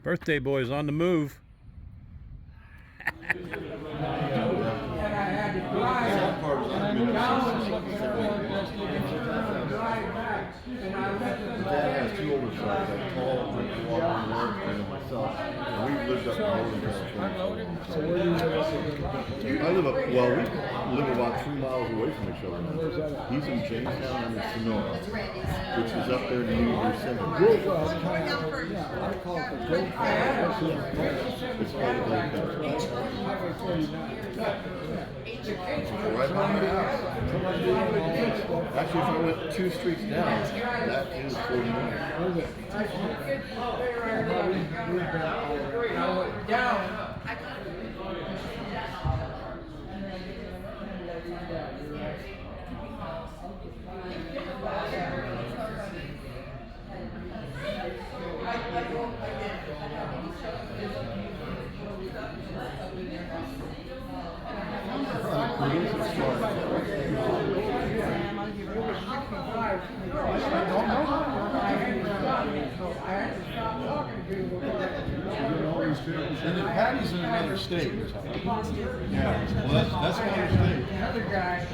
Birthday boy's on the move. Dad has two older sons, like Paul, drink water, and work, and myself. And we lived up in Northern California. So where do you live? I live up, well, we live about 3 miles away from each other. He's in Jamestown, I'm in Sonora, which is up there near Yosemite. I call it the Great Fire. It's called the Great Fire. Right by my house. Actually, if I went 2 streets down, that is 40 minutes. And then Patty's in another state. Yeah, well, that's another state. Another guy,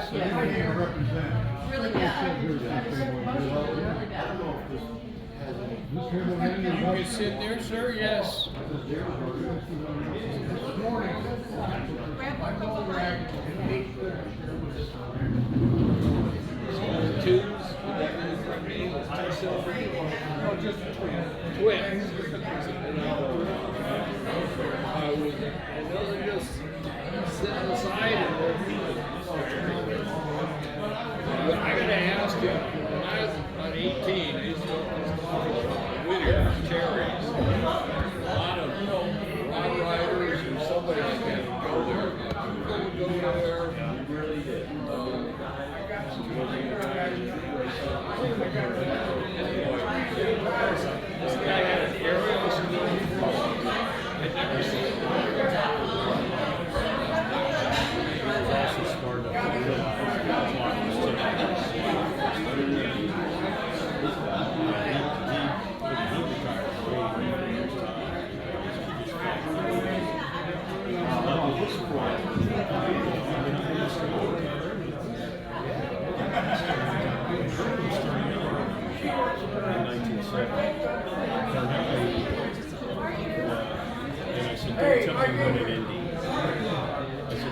So you can't represent. Really bad. Really bad. you can sit there, sir, yes. Twos, twins. And those are just sitting on the side and I gotta ask you, when I was about 18, I used to Whittier, cherries. A lot of round riders and somebody like that would go there. Go there. You really did. This guy had an aerial snow. I'd never seen it. He was also smart enough to realize that Mark was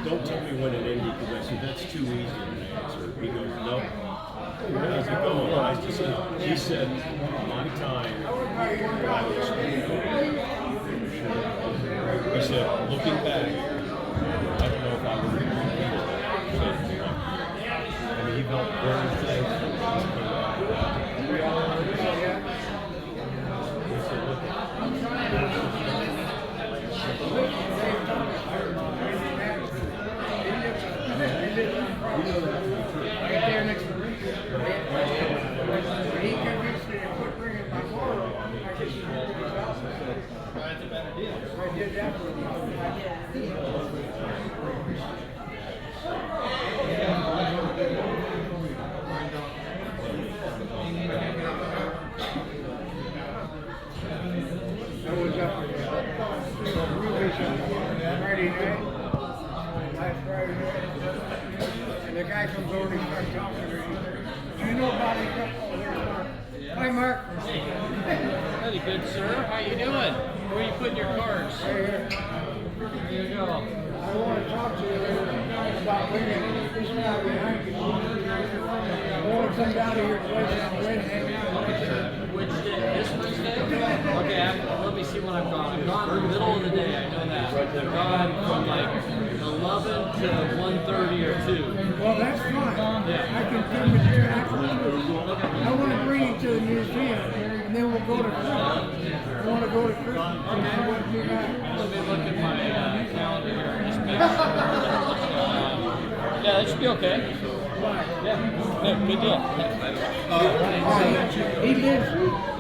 don't tell me when it ended because I said, that's too easy an answer. He goes, no. How's it going? I just said, he said, my time, I was he said, looking back, I don't know if I would repeat it. I mean, he felt very thankful. He said, look, Right there next to Rick. He convinced me to quit bringing my water. I did that for I was up Friday night, last Friday night, and the guy comes over and he starts talking to me. Do you know about these guys? Oh, there's Mark. Hi, Mark. Very good, sir. How you doing? Where are you putting your cards? Right here. There you go. I want to talk to you about bringing this guy behind you. I want to come down to your place and hang out. Which day? This Wednesday? Okay, let me see when I'm gone. I'm gone in the middle of the day, I know that. I'm gone from like 11 to 1:30 or 2. Well, that's fine. Yeah. I can come with you after 2. I want to bring you to the museum, and then we'll go to Christmas. I want to go to Christmas. Okay. What you got? Let me look at my calendar here and just make sure. Yeah, that should be okay. Yeah, good deal.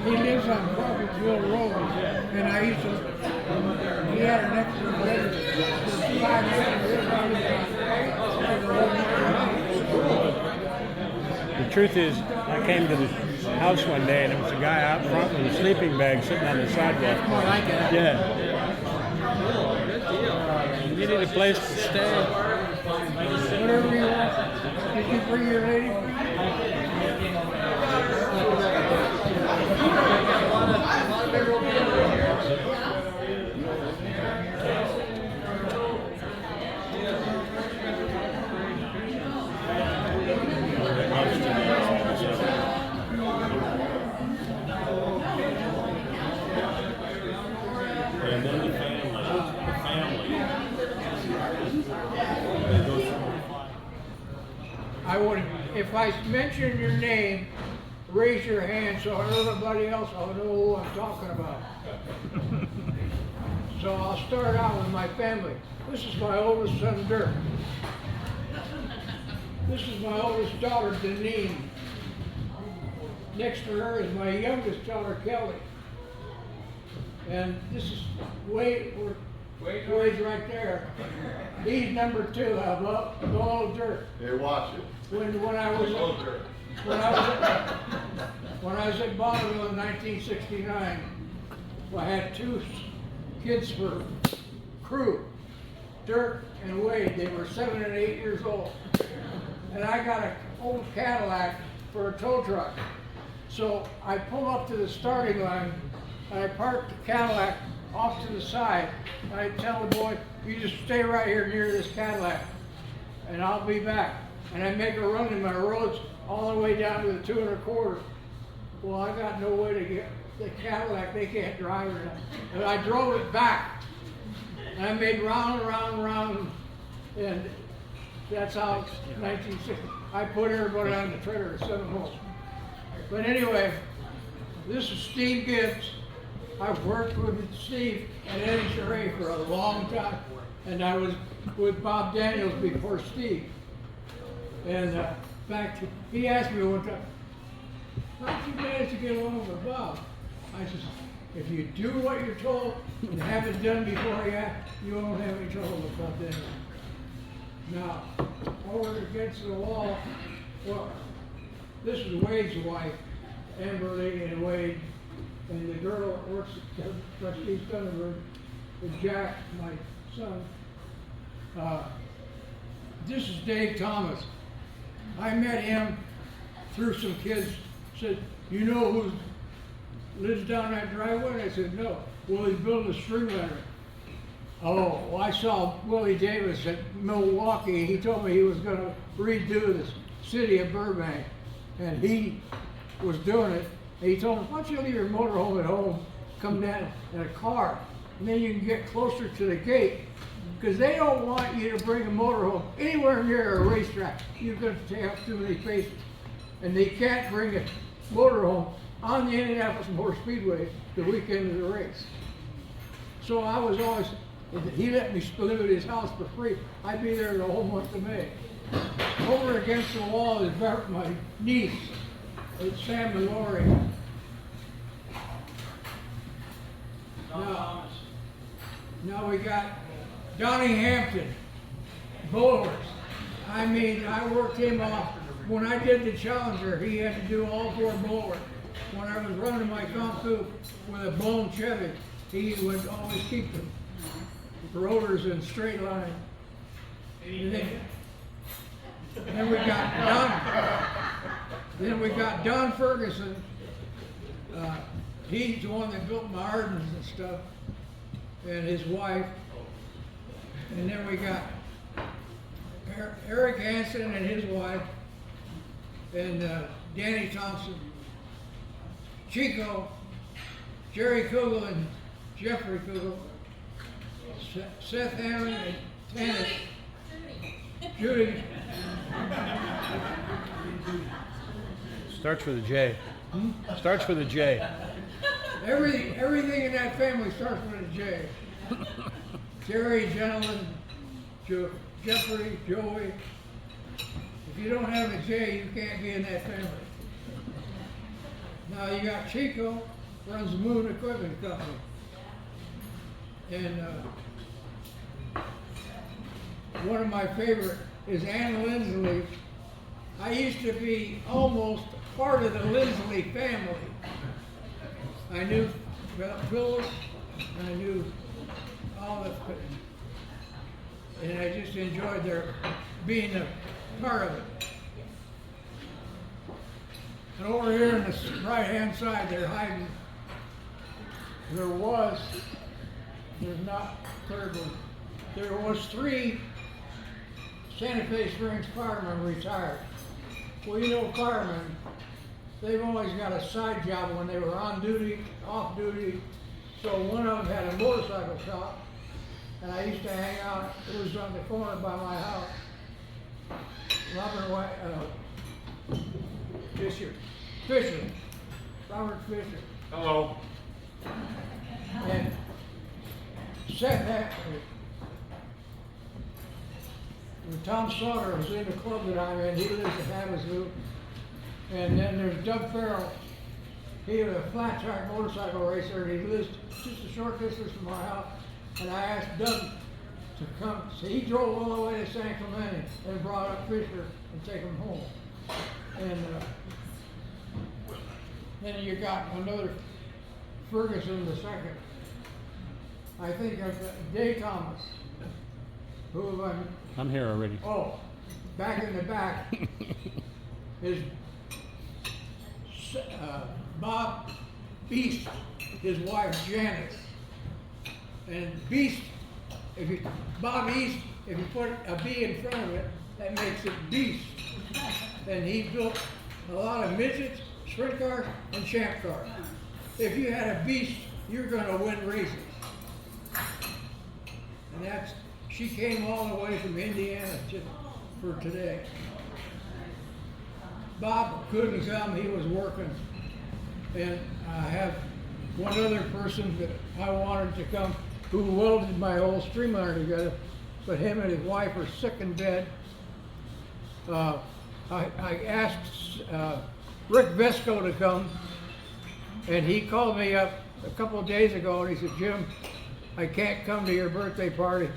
He lives on Crawfordsville Road, and I used to. He had an extra bed for 5 years. The truth is, I came to the house one day, and there was a guy out front with a sleeping bag sitting on the sidewalk. More like it. Yeah. Good deal. You needed a place to stay. Whatever you want. Did you bring your lady? Got a lot of memorabilia here. And then the family, they go through. I would, if I mention your name, raise your hand so everybody else will know who I'm talking about. So I'll start out with my family. This is my oldest son, Dirk. This is my oldest daughter, Deneen. Next to her is my youngest daughter, Kelly. And this is Wade's right there. He's number 2. I love the old Dirk. Hey, watch it. When I was at Bonneville in 1969, I had 2 kids for crew, Dirk and Wade. They were 7 and 8 years old, and I got an old Cadillac for a tow truck. So I pull up to the starting line, and I park the Cadillac off to the side. And I tell the boy, "You just stay right here near this Cadillac, and I'll be back." And I make a run in my roads all the way down to the 2 1/4. Well, I got no way to get the Cadillac. They can't drive it. And I drove it back. And I made round, and that's how 1960. I put everybody on the trailer and sent them home. But anyway, this is Steve Gibbs. I've worked with Steve and Eddie Charret for a long time, and I was with Bob Daniels before Steve. And in fact, he asked me one time, "How'd you manage to get along with Bob?" I said, "If you do what you're told and have it done before you won't have any trouble with Bob Daniels." Now, over against the wall, well, this is Wade's wife, Amberly and Wade, and the girl that works at Trustee Thunderbird is Jack, my son. This is Dave Thomas. I met him through some kids. Said, "You know who lives down that driveway?" And I said, "No." "Well, he's building a string ladder." "Oh, well, I saw Willie Davis at Milwaukee. He told me he was going to redo the city of Burbank, and he was doing it. And he told me, 'Why don't you leave your motorhome at home, come down in a car, and then you can get closer to the gate, because they don't want you to bring a motorhome anywhere near a racetrack. You're going to take up too many paces, and they can't bring a motorhome on the Indianapolis Motor Speedway the weekend of the race.' So I was always, he let me live at his house for free. I'd be there the whole month of May. Over against the wall is my niece. It's Sam Mallory. Now we got Donnie Hampton, bowlers. I mean, I worked him off. When I did the Challenger, he had to do all 4 bowlers. When I was running my Compu with a blown Chevy, he would always keep the rotors in straight line. And then we got Don Ferguson. He's the one that built my Ardens and stuff, and his wife. And then we got Eric Hansen and his wife, and Danny Thompson, Chico, Jerry Kugel and Jeffrey Kugel, Seth Hammond and Tanis, Judy. Starts with a J. Starts with a J. Everything in that family starts with a J. Terry, Gentleman, Jeffrey, Joey. If you don't have a J, you can't be in that family. Now you got Chico, runs the Moon Equipment Company. And one of my favorite is Ann Lindsley, I used to be almost part of the Lindsley family. I knew Phyllis, and I knew all the, and I just enjoyed their being a part of it. And over here on the right-hand side, they're hiding. There's not third one. There was 3 Santa Fe Springs firemen retired. Well, you know, firemen, they've always got a side job when they were on duty, off duty. So one of them had a motorcycle shop, and I used to hang out. It was on the corner by my house. Fisher, Robert Fisher. Hello. And Seth when Tom Slaughter was in the club that I'm in, he lives in Havasu. And then there's Doug Farrell. He was a flat track motorcycle racer, and he lives just a short distance from my house. And I asked Doug to come. So he drove all the way to San Clemente and brought up Fisher and take him home. And then you got another Ferguson the second. I think of Day Thomas, who I'm here already. oh, back in the back is Bob Beast, his wife Janice. And Beast, Bob East, if you put a B in front of it, that makes it Beast. And he built a lot of midgets, sprint cars, and champ cars. If you had a Beast, you're gonna win races. And she came all the way from Indiana for today. Bob couldn't come, he was working. And I have one other person that I wanted to come who welded my whole streamliner together, but him and his wife are sick in bed. I asked Rick Vesco to come, and he called me up a couple of days ago and he said, Jim, I can't come to your birthday party.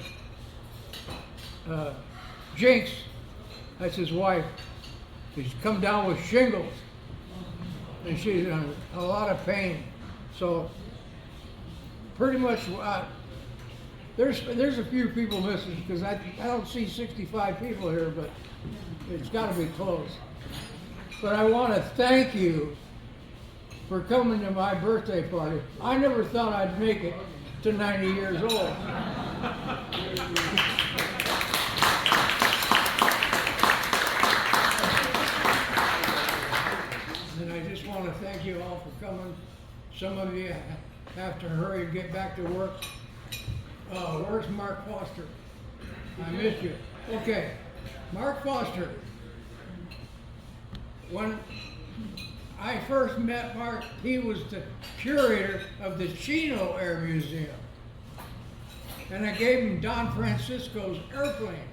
Jinx, that's his wife, she's come down with shingles and she's in a lot of pain. So pretty much there's a few people missing because I don't see 65 people here, but it's got to be close. But I want to thank you for coming to my birthday party. I never thought I'd make it to 90 years old. And I just want to thank you all for coming. Some of you have to hurry and get back to work. Where's Mark Foster? I missed you. Okay, Mark Foster. When I first met Mark, he was the curator of the Chino Air Museum. And I gave him Don Francisco's airplane.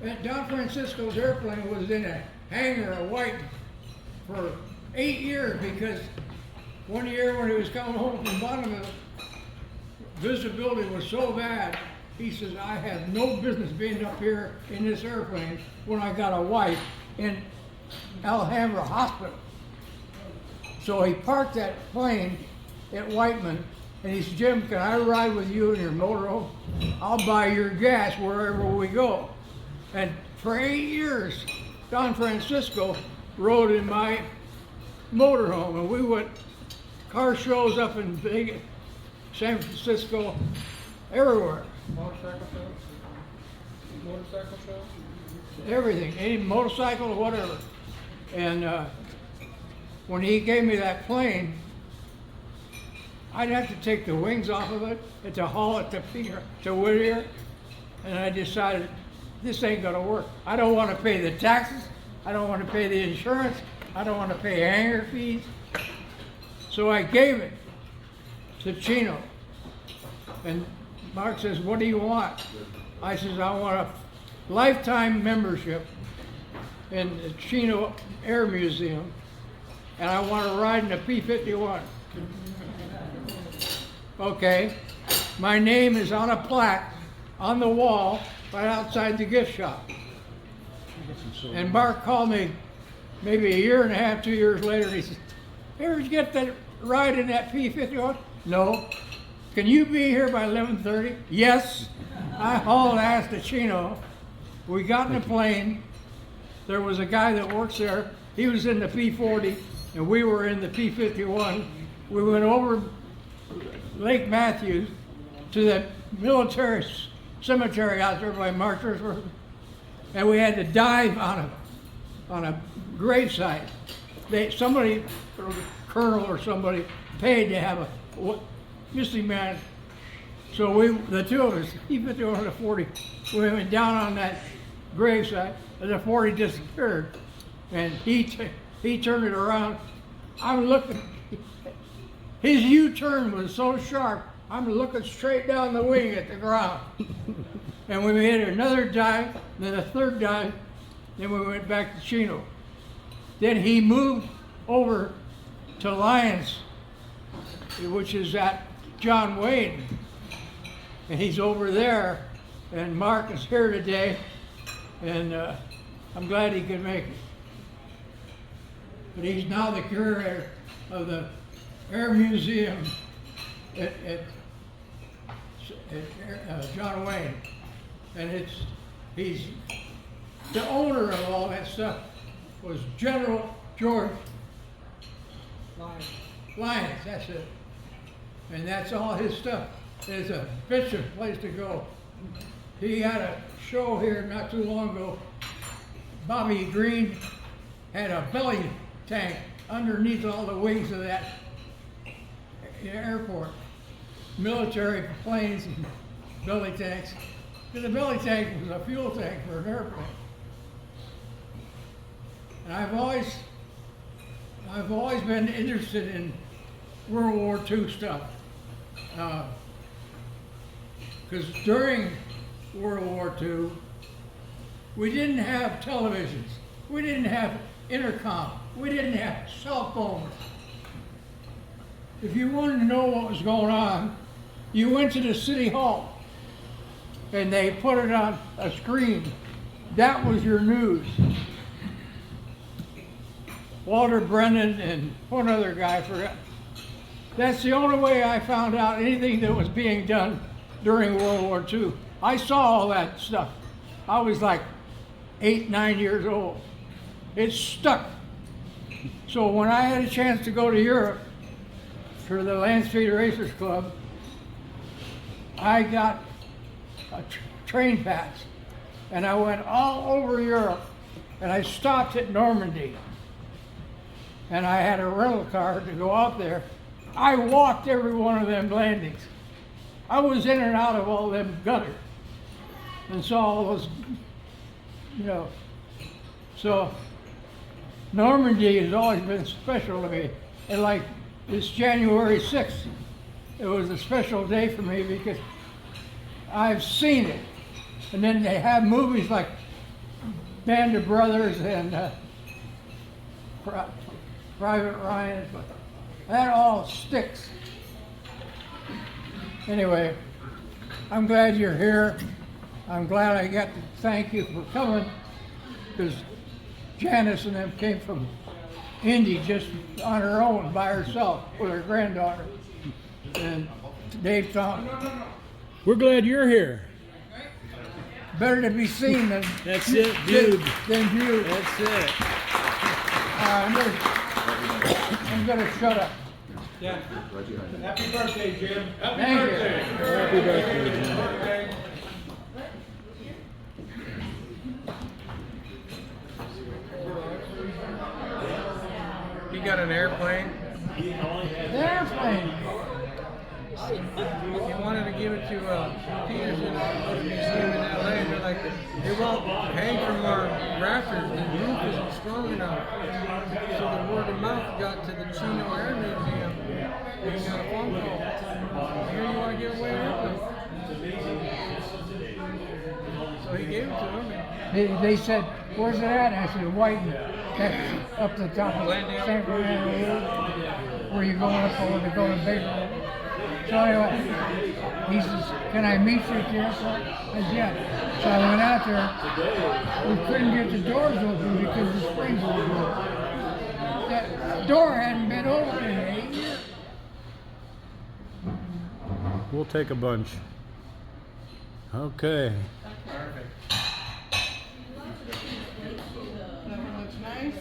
And Don Francisco's airplane was in a hangar at White for 8 years because one year when he was coming home from Bonneville, visibility was so bad, he says, I have no business being up here in this airplane when I got a wife in Alhambra Hospital. So he parked that plane at Whiteman and he said, Jim, can I ride with you in your motorhome? I'll buy your gas wherever we go. And for 8 years, Don Francisco rode in my motorhome and we went car shows up in Vegas, San Francisco, everywhere. Motorcycle shows? Motorcycle shows? Everything, any motorcycle or whatever. And when he gave me that plane, I'd have to take the wings off of it and to haul it to Whittier. And I decided, this ain't gonna work. I don't wanna pay the taxes. I don't wanna pay the insurance. I don't wanna pay hangar fees. So I gave it to Chino. And Mark says, what do you want? I says, I want a lifetime membership in the Chino Air Museum, and I want to ride in a P-51. Okay, my name is on a plaque on the wall right outside the gift shop. And Mark called me maybe a year and a half, 2 years later, and he said, "Hey, did you get that ride in that P-51? No. Can you be here by 11:30? Yes. I hauled ass to Chino. We got in the plane. There was a guy that works there. He was in the P-40, and we were in the P-51. We went over Lake Matthews to the military cemetery out there by Marshallsburg, and we had to dive on a gravesite. Somebody, a colonel or somebody, paid to have a missing man. So the two of us, P-51 and the 40, we went down on that gravesite, and the 40 disappeared. And he turned it around. I'm looking. His U-turn was so sharp. I'm looking straight down the wing at the ground. And we made another dive, then a third dive, then we went back to Chino. Then he moved over to Lyons, which is at John Wayne. And he's over there, and Mark is here today, and I'm glad he could make it. But he's now the curator of the Air Museum at John Wayne, and he's the owner of all that stuff. Was General George Lyons, that's it, and that's all his stuff. It's a efficient place to go. He had a show here not too long ago. Bobby Green had a belly tank underneath all the wings of that airport. Military planes and belly tanks. And the belly tank was a fuel tank for an airplane. And I've always been interested in World War II stuff. Because during World War II, we didn't have televisions. We didn't have intercom. We didn't have cell phones. If you wanted to know what was going on, you went to the city hall and they put it on a screen. That was your news. Walter Brennan and one other guy, I forgot. That's the only way I found out anything that was being done during World War II. I saw all that stuff. I was like 8, 9 years old. It stuck. So when I had a chance to go to Europe for the Land Speed Racers Club, I got a train pass and I went all over Europe, and I stopped at Normandy and I had a rental car to go out there. I walked every one of them landings. I was in and out of all them gutters and saw all those, so Normandy has always been special to me. And like this January 6th, it was a special day for me because I've seen it. And then they have movies like Band of Brothers and Private Ryan, but that all sticks. Anyway, I'm glad you're here. I'm glad I got to thank you for coming, because Janice and them came from Indy just on her own by herself with her granddaughter. And Dave found We're glad you're here. better to be seen than That's it, viewed. Than viewed. That's it. I'm gonna shut up. Yeah. Happy birthday, Jim. Thank you. Happy birthday, Jim. You got an airplane? The airplane. You wanted to give it to Peterson at the museum in LA, and they're like, it won't hang from our rafters, the roof isn't strong enough. So the word of mouth got to the Chino Air Museum, and he got a phone call. Here, you want to give away an airplane? So he gave it to him. And They said, where's it at? I said, Whiten. That's up the top of San Fernando Road. Where you going up over to go to Baker. So anyway, he says, "Can I meet you at the airport?" I said, "Yeah." So I went out there. We couldn't get the doors open because the springs were broken. That door hadn't been opened in 8 years. We'll take a bunch. Okay. That looks nice.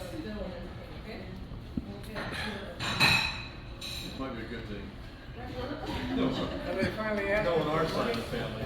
Might be a good thing. They finally asked. No, on our side of the family.